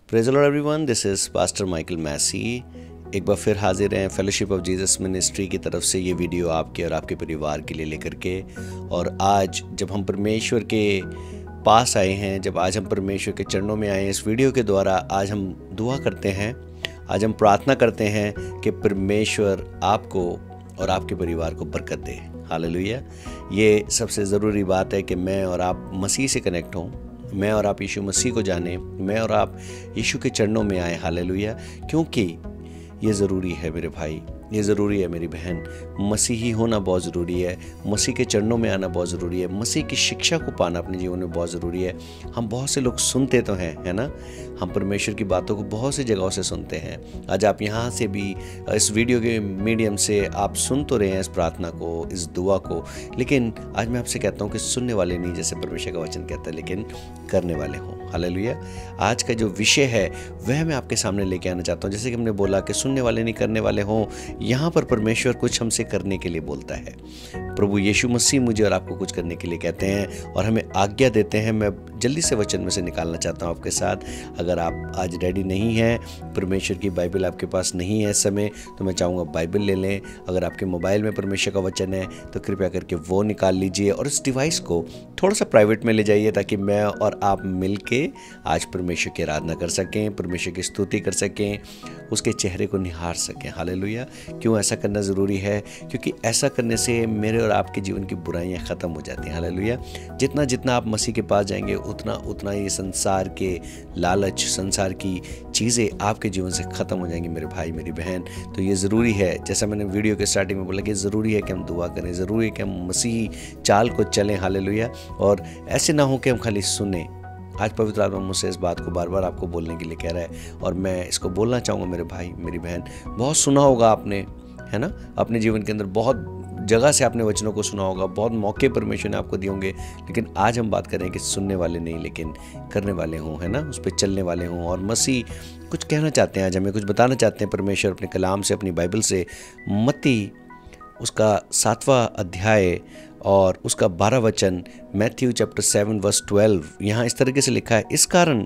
Praise the lord everyone, this is pastor Michael Massey. एक बार फिर हाजिर हैं फेलोशिप ऑफ जीसस मिनिस्ट्री की तरफ से ये वीडियो आपके और आपके परिवार के लिए लेकर के। और आज जब हम परमेश्वर के पास आए हैं, जब आज हम परमेश्वर के चरणों में आए हैं, इस वीडियो के द्वारा आज हम दुआ करते हैं, आज हम प्रार्थना करते हैं कि परमेश्वर आपको और आपके परिवार को बरकत दे। हालेलुया। ये सबसे ज़रूरी बात है कि मैं और आप मसीह से कनेक्ट हों, मैं और आप यीशु मसीह को जानें, मैं और आप यीशु के चरणों में आए। हालेलुया। क्योंकि ये ज़रूरी है मेरे भाई, ये ज़रूरी है मेरी बहन। मसीही होना बहुत ज़रूरी है, मसीह के चरणों में आना बहुत ज़रूरी है, मसीह की शिक्षा को पाना अपने जीवन में बहुत ज़रूरी है। हम बहुत से लोग सुनते तो हैं, है ना, हम परमेश्वर की बातों को बहुत सी जगहों से सुनते हैं। आज आप यहाँ से भी इस वीडियो के मीडियम से आप सुन तो रहे हैं इस प्रार्थना को, इस दुआ को, लेकिन आज मैं आपसे कहता हूँ कि सुनने वाले नहीं, जैसे परमेश्वर का वचन कहता है, लेकिन करने वाले हों। हालेलुया। आज का जो विषय है वह मैं आपके सामने लेके आना चाहता हूँ। जैसे कि हमने बोला कि सुनने वाले नहीं करने वाले हों, यहाँ पर परमेश्वर कुछ हमसे करने के लिए बोलता है। प्रभु यीशु मसीह मुझे और आपको कुछ करने के लिए कहते हैं और हमें आज्ञा देते हैं। मैं जल्दी से वचन में से निकालना चाहता हूँ आपके साथ। अगर आप आज रेडी नहीं हैं, परमेश्वर की बाइबल आपके पास नहीं है इस समय, तो मैं चाहूँगा बाइबल ले लें। अगर आपके मोबाइल में परमेश्वर का वचन है तो कृपया करके वो निकाल लीजिए और इस डिवाइस को थोड़ा सा प्राइवेट में ले जाइए, ताकि मैं और आप मिल के आज परमेश्वर की आराधना कर सकें, परमेश्वर की स्तुति कर सकें, उसके चेहरे को निहार सकें। हालेलुया। क्यों ऐसा करना ज़रूरी है? क्योंकि ऐसा करने से मेरे और आपके जीवन की बुराइयां ख़त्म हो जाती हैं। हालेलुया। जितना जितना आप मसीह के पास जाएंगे, उतना उतना ये संसार के लालच, संसार की चीज़ें आपके जीवन से ख़त्म हो जाएंगी मेरे भाई, मेरी बहन। तो ये ज़रूरी है, जैसा मैंने वीडियो के स्टार्टिंग में बोला कि ज़रूरी है कि हम दुआ करें, ज़रूरी है कि हम मसीही चाल को चलें। हालेलुया। और ऐसे ना हो कि हम खाली सुने। आज पवित्र आत्मा मुझसे इस बात को बार बार आपको बोलने के लिए कह रहा है और मैं इसको बोलना चाहूँगा मेरे भाई, मेरी बहन। बहुत सुना होगा आपने, है ना, अपने जीवन के अंदर बहुत जगह से आपने वचनों को सुना होगा, बहुत मौके परमेश्वर ने आपको दिए होंगे, लेकिन आज हम बात करें कि सुनने वाले नहीं लेकिन करने वाले हों, है ना, उस पर चलने वाले हों। और मसीह कुछ कहना चाहते हैं, आज हमें कुछ बताना चाहते हैं परमेश्वर अपने कलाम से, अपनी बाइबल से। मत्ती उसका 7वां अध्याय और उसका 12 वचन, मैथ्यू चैप्टर 7 वर्स 12, यहाँ इस तरीके से लिखा है, इस कारण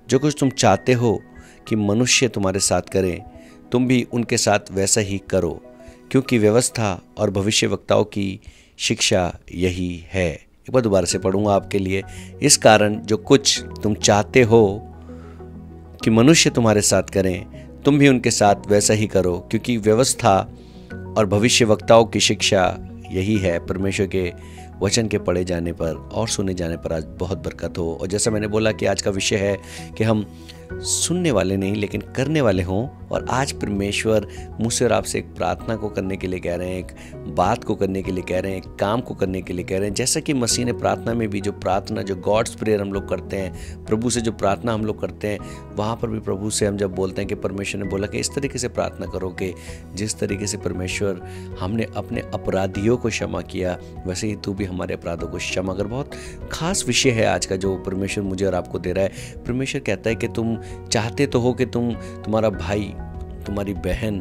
जो कुछ तुम चाहते हो कि मनुष्य तुम्हारे साथ करें, तुम भी उनके साथ वैसा ही करो, क्योंकि व्यवस्था और भविष्यवक्ताओं की शिक्षा यही है। एक बार दोबारा से पढ़ूंगा आपके लिए। इस कारण जो कुछ तुम चाहते हो कि मनुष्य तुम्हारे साथ करें, तुम भी उनके साथ वैसा ही करो, क्योंकि व्यवस्था और भविष्यवक्ताओं की शिक्षा यही है। परमेश्वर के वचन के पढ़े जाने पर और सुने जाने पर आज बहुत बरकत हो। और जैसा मैंने बोला कि आज का विषय है कि हम सुनने वाले नहीं लेकिन करने वाले हों। और आज परमेश्वर मुझसे और आपसे एक प्रार्थना को करने के लिए कह रहे हैं, एक बात को करने के लिए कह रहे हैं, एक काम को करने के लिए कह रहे हैं। जैसा कि मसीह ने प्रार्थना में भी जो प्रार्थना, जो गॉड्स प्रेयर हम लोग करते हैं, प्रभु से जो प्रार्थना हम लोग करते हैं, वहाँ पर भी प्रभु से हम जब बोलते हैं कि परमेश्वर ने बोला कि इस तरीके से प्रार्थना करो कि जिस तरीके से परमेश्वर हमने अपने अपराधियों को क्षमा किया, वैसे ही तू भी हमारे अपराधों को क्षमा कर। बहुत खास विषय है आज का जो परमेश्वर मुझे और आपको दे रहा है। परमेश्वर कहता है कि तुम चाहते तो हो कि तुम्हारा भाई, तुम्हारी बहन,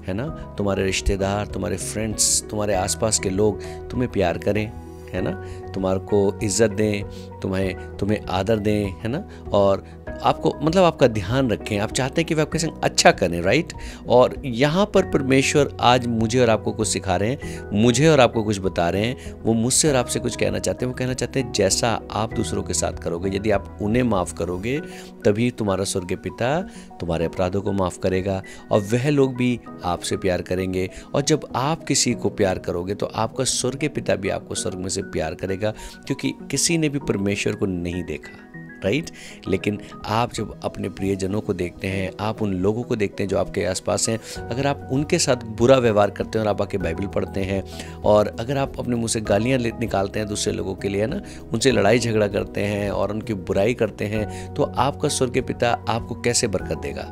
है ना, तुम्हारे रिश्तेदार, तुम्हारे फ्रेंड्स, तुम्हारे आसपास के लोग तुम्हें प्यार करें, है ना, तुम्हारे को इज्जत दें, तुम्हें आदर दें, है ना, और आपको मतलब आपका ध्यान रखें। आप चाहते हैं कि वे आपके संग अच्छा करें, राइट। और यहाँ पर परमेश्वर आज मुझे और आपको कुछ सिखा रहे हैं, मुझे और आपको कुछ बता रहे हैं। वो मुझसे और आपसे कुछ कहना चाहते हैं। वो कहना चाहते हैं जैसा आप दूसरों के साथ करोगे, यदि आप उन्हें माफ़ करोगे, तभी तुम्हारा स्वर्गीय पिता तुम्हारे अपराधों को माफ़ करेगा और वह लोग भी आपसे प्यार करेंगे। और जब आप किसी को प्यार करोगे तो आपका स्वर्गीय पिता भी आपको स्वर्ग में से प्यार करेगा, क्योंकि किसी ने भी परमेश्वर को नहीं देखा, राइट। लेकिन आप जब अपने प्रियजनों को देखते हैं, आप उन लोगों को देखते हैं जो आपके आसपास हैं, अगर आप उनके साथ बुरा व्यवहार करते हैं और आप आके बाइबल पढ़ते हैं, और अगर आप अपने मुंह से गालियाँ निकालते हैं दूसरे लोगों के लिए, ना, उनसे लड़ाई झगड़ा करते हैं और उनकी बुराई करते हैं, तो आपका स्वर्गीय पिता आपको कैसे बरकत देगा,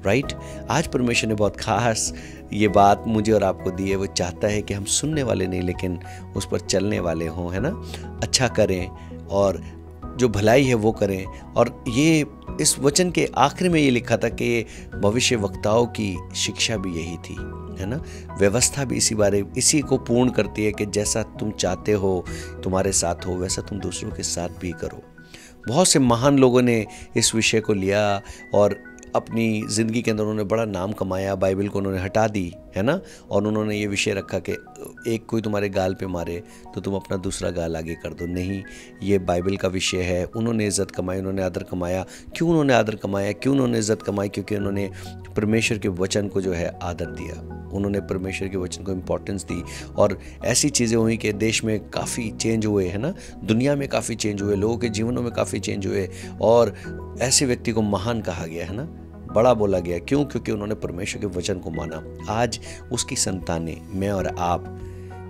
राइट। आज परमेश्वर ने बहुत खास ये बात मुझे और आपको दी है। वो चाहता है कि हम सुनने वाले नहीं लेकिन उस पर चलने वाले हों, है ना, अच्छा करें और जो भलाई है वो करें। और ये इस वचन के आखिर में ये लिखा था कि भविष्यवक्ताओं की शिक्षा भी यही थी, है ना। व्यवस्था भी इसी को पूर्ण करती है कि जैसा तुम चाहते हो तुम्हारे साथ हो, वैसा तुम दूसरों के साथ भी करो। बहुत से महान लोगों ने इस विषय को लिया और अपनी ज़िंदगी के अंदर उन्होंने बड़ा नाम कमाया। बाइबल को उन्होंने हटा दी, है ना, और उन्होंने ये विषय रखा कि एक कोई तुम्हारे गाल पे मारे तो तुम अपना दूसरा गाल आगे कर दो। नहीं, ये बाइबल का विषय है। उन्होंने इज़्ज़त कमाई, उन्होंने आदर कमाया। क्यों उन्होंने आदर कमाया, क्यों उन्होंने इज़्ज़त कमाई? क्योंकि उन्होंने परमेश्वर के वचन को जो है आदर दिया, उन्होंने परमेश्वर के वचन को इम्पोर्टेंस दी। और ऐसी चीज़ें हुई कि देश में काफ़ी चेंज हुए, है ना, दुनिया में काफ़ी चेंज हुए, लोगों के जीवनों में काफ़ी चेंज हुए और ऐसे व्यक्ति को महान कहा गया, है ना, बड़ा बोला गया। क्यों? क्योंकि उन्होंने परमेश्वर के वचन को माना। आज उसकी संतानें, मैं और आप,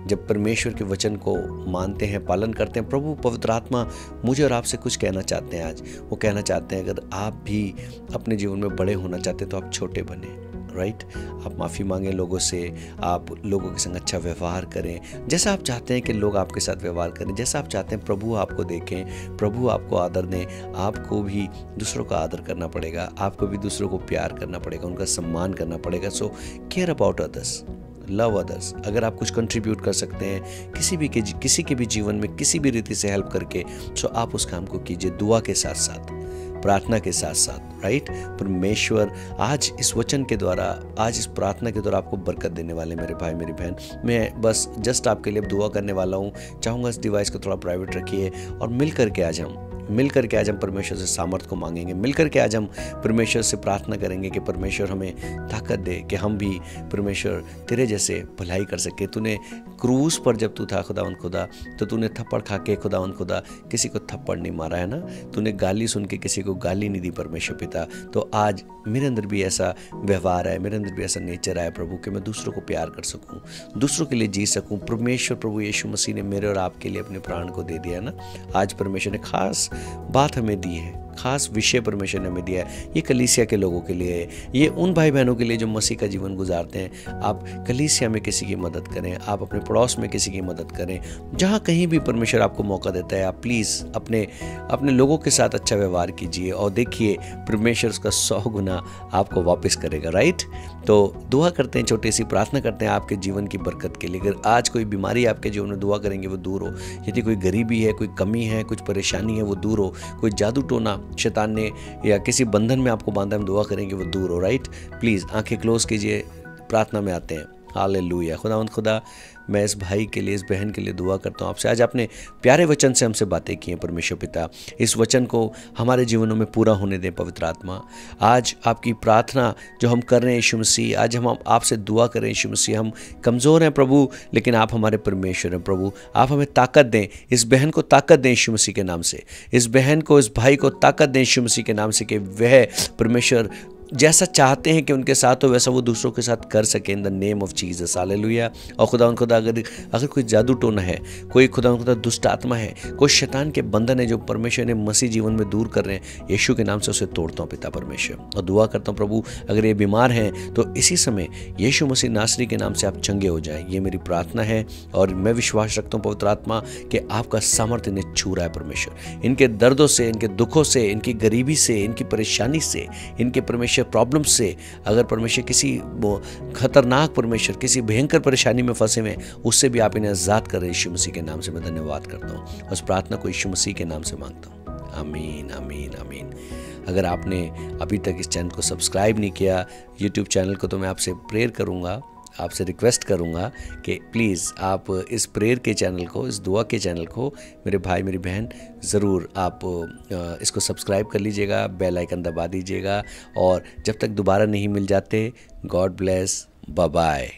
जब परमेश्वर के वचन को मानते हैं, पालन करते हैं, प्रभु पवित्र आत्मा मुझे और आपसे कुछ कहना चाहते हैं। आज वो कहना चाहते हैं अगर आप भी अपने जीवन में बड़े होना चाहते हैं तो आप छोटे बने, राइट। आप माफ़ी मांगें लोगों से, आप लोगों के संग अच्छा व्यवहार करें, जैसा आप चाहते हैं कि लोग आपके साथ व्यवहार करें, जैसा आप चाहते हैं प्रभु आपको देखें, प्रभु आपको आदर दें। आपको भी दूसरों का आदर करना पड़ेगा, आपको भी दूसरों को प्यार करना पड़ेगा, उनका सम्मान करना पड़ेगा। So care about others, love others. अगर आप कुछ कंट्रीब्यूट कर सकते हैं किसी के भी जीवन में किसी भी रीति से हेल्प करके, सो आप उस काम को कीजिए, दुआ के साथ साथ, प्रार्थना के साथ साथ, राइट। परमेश्वर आज इस वचन के द्वारा, आज इस प्रार्थना के द्वारा आपको बरकत देने वाले मेरे भाई मेरी बहन। मैं बस जस्ट आपके लिए दुआ करने वाला हूँ। चाहूँगा इस डिवाइस को थोड़ा प्राइवेट रखिए और मिल करके आज हम परमेश्वर से सामर्थ को मांगेंगे। मिलकर के आज हम परमेश्वर से प्रार्थना करेंगे कि परमेश्वर हमें ताकत दे कि हम भी परमेश्वर तेरे जैसे भलाई कर सके। तूने क्रूस पर जब तू था खुदा तो तूने थप्पड़ खा के खुदा किसी को थप्पड़ नहीं मारा, है ना। तूने गाली सुन के किसी को गाली नहीं दी परमेश्वर पिता। तो आज मेरे अंदर भी ऐसा व्यवहार है, मेरे अंदर भी ऐसा नेचर है प्रभु कि मैं दूसरों को प्यार कर सकूँ, दूसरों के लिए जी सकूँ। परमेश्वर प्रभु यीशु मसीह ने मेरे और आपके लिए अपने प्राण को दे दिया, है ना। आज परमेश्वर ने खास बात हमें दी है, खास विषय परमेश्वर ने हमें दिया है। ये कलीसिया के लोगों के लिए है, ये उन भाई बहनों के लिए जो मसीह का जीवन गुजारते हैं। आप कलीसिया में किसी की मदद करें, आप अपने पड़ोस में किसी की मदद करें, जहाँ कहीं भी परमेश्वर आपको मौका देता है। आप प्लीज़ अपने लोगों के साथ अच्छा व्यवहार कीजिए और देखिए परमेश्वर उसका 100 गुना आपको वापस करेगा, राइट। तो दुआ करते हैं, छोटी सी प्रार्थना करते हैं आपके जीवन की बरकत के लिए। अगर आज कोई बीमारी आपके जीवन में, दुआ करेंगे वो दूर हो। यदि कोई गरीबी है, कोई कमी है, कुछ परेशानी है, वो दूर हो। कोई जादू टोना शैतान ने या किसी बंधन में आपको बांधा, हम दुआ करेंगे वो दूर हो, राइट। प्लीज़ आंखें क्लोज कीजिए, प्रार्थना में आते हैं। हालेलुया। खुदा मैं इस भाई के लिए, इस बहन के लिए दुआ करता हूँ आपसे। आज आपने प्यारे वचन से हमसे बातें की हैं परमेश्वर पिता। इस वचन को हमारे जीवनों में पूरा होने दें पवित्र आत्मा। आज आपकी प्रार्थना जो हम कर रहे हैं यीशु मसीह, आज हम आपसे दुआ करें यीशु मसीह। हम कमज़ोर हैं प्रभु, लेकिन आप हमारे परमेश्वर हैं प्रभु। आप हमें ताकत दें, इस बहन को ताकत दें यीशु मसीह के नाम से। इस बहन को, इस भाई को ताकत दें यीशु मसीह के नाम से कि वह परमेश्वर जैसा चाहते हैं कि उनके साथ हो वैसा वो दूसरों के साथ कर सके, in the name of Jesus. Hallelujah. और खुदा अगर कोई जादू टोना है, कोई खुदा दुष्ट आत्मा है, कोई शैतान के बंधन है जो परमेश्वर ने मसीह जीवन में दूर कर रहे हैं, यीशु के नाम से उसे तोड़ता हूँ पिता परमेश्वर। और दुआ करता हूँ प्रभु अगर ये बीमार हैं तो इसी समय यीशु मसीह नासरी के नाम से आप चंगे हो जाएं। ये मेरी प्रार्थना है और मैं विश्वास रखता हूँ पवित्र आत्मा कि आपका सामर्थ्य इन्हें छू रहा है परमेश्वर। इनके दर्दों से, इनके दुखों से, इनकी गरीबी से, इनकी परेशानी से, इनके परमेश्वर प्रॉब्लम से, अगर परमेश्वर किसी खतरनाक परमेश्वर किसी भयंकर परेशानी में फंसे हुए, उससे भी आप इन्हें आजाद कर रहे। यीशु मसीह के नाम से मैं धन्यवाद करता हूँ। उस प्रार्थना को यीशु मसीह के नाम से मांगता हूँ। आमीन, आमीन, आमीन। अगर आपने अभी तक इस चैनल को सब्सक्राइब नहीं किया, यूट्यूब चैनल को, तो मैं आपसे प्रेयर करूँगा, आपसे रिक्वेस्ट करूंगा कि प्लीज़ आप इस प्रेयर के चैनल को, इस दुआ के चैनल को, मेरे भाई मेरी बहन, ज़रूर आप इसको सब्सक्राइब कर लीजिएगा, बेल आइकन दबा दीजिएगा। और जब तक दोबारा नहीं मिल जाते, गॉड ब्लेस, बाय बाय।